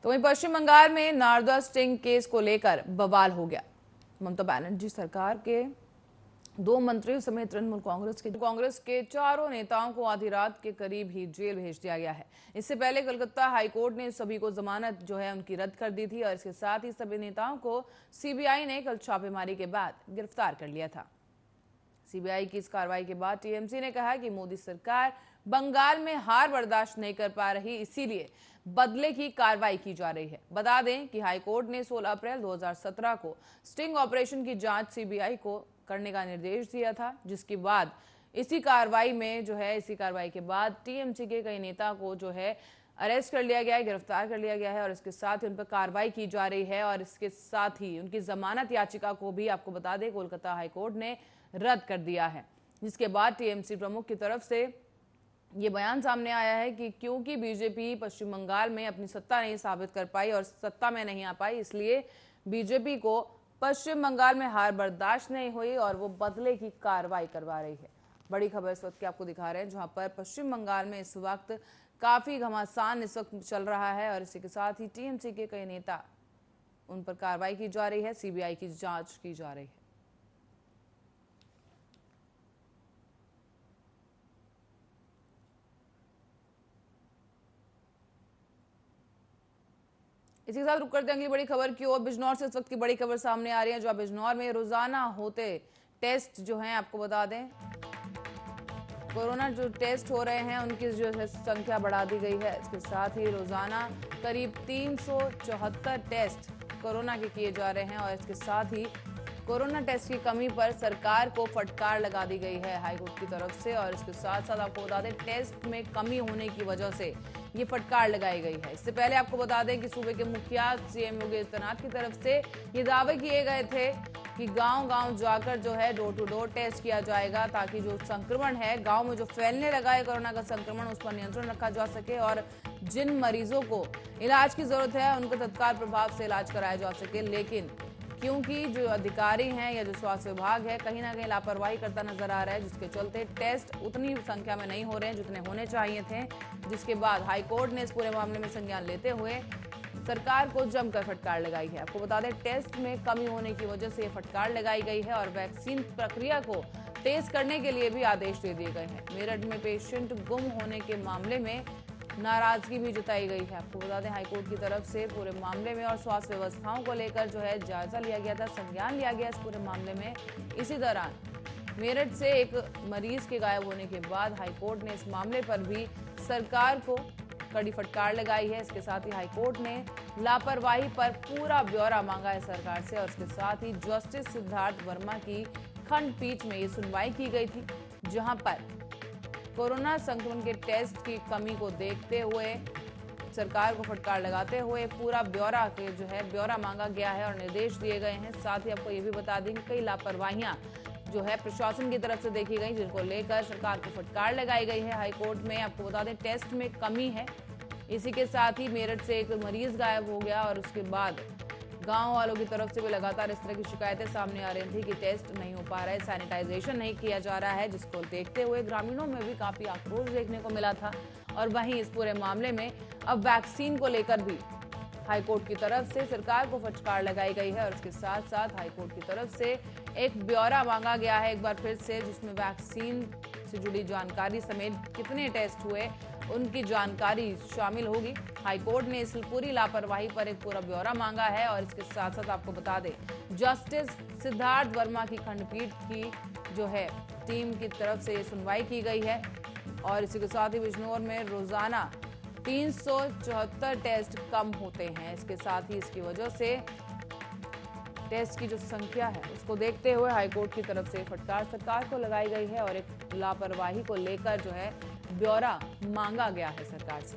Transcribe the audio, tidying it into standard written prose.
तो वहीं पश्चिम बंगाल में नारदा स्टिंग केस को लेकर बवाल हो गया। ममता बनर्जी सरकार के 2 मंत्रियों समेत तृणमूल कांग्रेस के 4 नेताओं को आधी रात के करीब ही जेल भेज दिया गया है। इससे पहले कोलकाता हाईकोर्ट ने सभी को जमानत उनकी रद्द कर दी थी और इसके साथ ही सभी नेताओं को सीबीआई ने कल छापेमारी के बाद गिरफ्तार कर लिया था। सीबीआई की इस कार्रवाई के बाद टीएमसी ने कहा कि मोदी सरकार बंगाल में हार बर्दाश्त नहीं कर पा रही, इसीलिए बदले की कार्रवाई की जा रही है। बता दें कि हाईकोर्ट ने 16 अप्रैल 2017 को स्टिंग ऑपरेशन की जांच सीबीआई को करने का निर्देश दिया था, जिसके बाद इसी कार्रवाई के बाद टीएमसी के कई नेता को अरेस्ट कर लिया गया है, गिरफ्तार कर लिया गया है और इसके साथ ही उन पर कार्रवाई की जा रही है। और इसके साथ ही उनकी जमानत याचिका को भी आपको बता दें कोलकाता हाईकोर्ट ने रद्द कर दिया है, जिसके बाद टीएमसी प्रमुख की तरफ से ये बयान सामने आया है कि क्योंकि बीजेपी पश्चिम बंगाल में अपनी सत्ता नहीं साबित कर पाई और सत्ता में नहीं आ पाई, इसलिए बीजेपी को पश्चिम बंगाल में हार बर्दाश्त नहीं हुई और वो बदले की कार्रवाई करवा रही है। बड़ी खबर इस वक्त की आपको दिखा रहे हैं, जहां पर पश्चिम बंगाल में इस वक्त काफी घमासान इस वक्त चल रहा है और इसी के साथ ही टीएमसी के कई नेता उन पर कार्रवाई की जा रही है, सीबीआई की जांच की जा रही है। इसी के साथ रुक करते हैं अगली बड़ी खबर की ओर। बिजनौर से इस वक्त की बड़ी खबर सामने आ रही है, जहां बिजनौर में रोजाना होते टेस्ट आपको बता दें कोरोना टेस्ट हो रहे हैं उनकी संख्या बढ़ा दी गई है। इसके साथ ही रोजाना करीब 374 टेस्ट कोरोना के किए जा रहे हैं और इसके साथ ही कोरोना टेस्ट की कमी पर सरकार को फटकार लगा दी गई है हाईकोर्ट की तरफ से। और इसके साथ साथ आपको बता दें टेस्ट में कमी होने की वजह से ये फटकार लगाई गई है। इससे पहले आपको बता दें कि सूबे के मुखिया सीएम योगी आदित्यनाथ की तरफ से ये दावे किए गए थे कि गांव-गांव जाकर डोर टू डोर टेस्ट किया जाएगा, ताकि जो संक्रमण है गांव में जो फैलने लगा है कोरोना का संक्रमण, उस पर नियंत्रण रखा जा सके और जिन मरीजों को इलाज की जरूरत है उनको तत्काल प्रभाव से इलाज कराया जा सके। लेकिन क्योंकि जो अधिकारी हैं या जो स्वास्थ्य विभाग है कहीं ना कहीं लापरवाही करता नजर आ रहा है, जिसके चलते टेस्ट उतनी संख्या में नहीं हो रहे हैं जितने होने चाहिए थे, जिसके बाद हाईकोर्ट ने इस पूरे मामले में संज्ञान लेते हुए सरकार को जमकर फटकार लगाई है। आपको बता दें टेस्ट में कमी होने की वजह से फटकार लगाई गई है और वैक्सीन प्रक्रिया को तेज करने के लिए भी आदेश दे दिए गए हैं। मेरठ में पेशेंट गुम होने के मामले में नाराजगी भी जताई गई है। आपको बता दें हाईकोर्ट की तरफ से पूरे मामले में और स्वास्थ्य व्यवस्थाओं को लेकर जायजा लिया गया था, संज्ञान लिया गया इस पूरे मामले में। इसी दौरान मेरठ से एक मरीज के गायब होने के बाद हाईकोर्ट ने इस मामले पर भी सरकार को कड़ी फटकार लगाई है। इसके साथ ही हाईकोर्ट ने लापरवाही पर पूरा ब्यौरा मांगा है सरकार से और इसके साथ ही जस्टिस सिद्धार्थ वर्मा की खंडपीठ में ये सुनवाई की गई थी, जहां पर कोरोना संक्रमण के टेस्ट की कमी को देखते हुए सरकार को फटकार लगाते हुए पूरा ब्यौरा ब्यौरा मांगा गया है और निर्देश दिए गए हैं। साथ ही आपको ये भी बता दें कि कई लापरवाहियां प्रशासन की तरफ से देखी गई, जिनको लेकर सरकार को फटकार लगाई गई है हाईकोर्ट में। आपको बता दें टेस्ट में कमी है। इसी के साथ ही मेरठ से एक मरीज गायब हो गया और उसके बाद गांव वालों की तरफ से भी लगातार इस तरह की शिकायतें सामने आ रही थी कि टेस्ट नहीं हो पा रहा है, सैनिटाइजेशन नहीं किया जा रहा है, जिसको देखते हुए ग्रामीणों में भी काफी आक्रोश देखने को मिला था। और वहीं इस पूरे मामले में अब वैक्सीन को लेकर भी हाईकोर्ट की तरफ से सरकार को फटकार लगाई गई है और इसके साथ साथ हाईकोर्ट की तरफ से एक ब्यौरा मांगा गया है एक बार फिर से, जिसमें वैक्सीन से जुड़ी जानकारी समेत कितने टेस्ट हुए उनकी जानकारी शामिल होगी। हाईकोर्ट ने इस पूरी लापरवाही पर एक पूरा ब्यौरा मांगा है और इसके साथ साथ आपको बता दें जस्टिस सिद्धार्थ वर्मा की खंडपीठ की टीम की तरफ से ये सुनवाई की गई है। और इसी के साथ ही बिजनौर में रोजाना 374 टेस्ट कम होते हैं। इसके साथ ही इसकी वजह से टेस्ट की जो संख्या है उसको देखते हुए हाईकोर्ट की तरफ से फटकार सरकार को लगाई गई है और एक लापरवाही को लेकर ब्यौरा मांगा गया है सरकार से।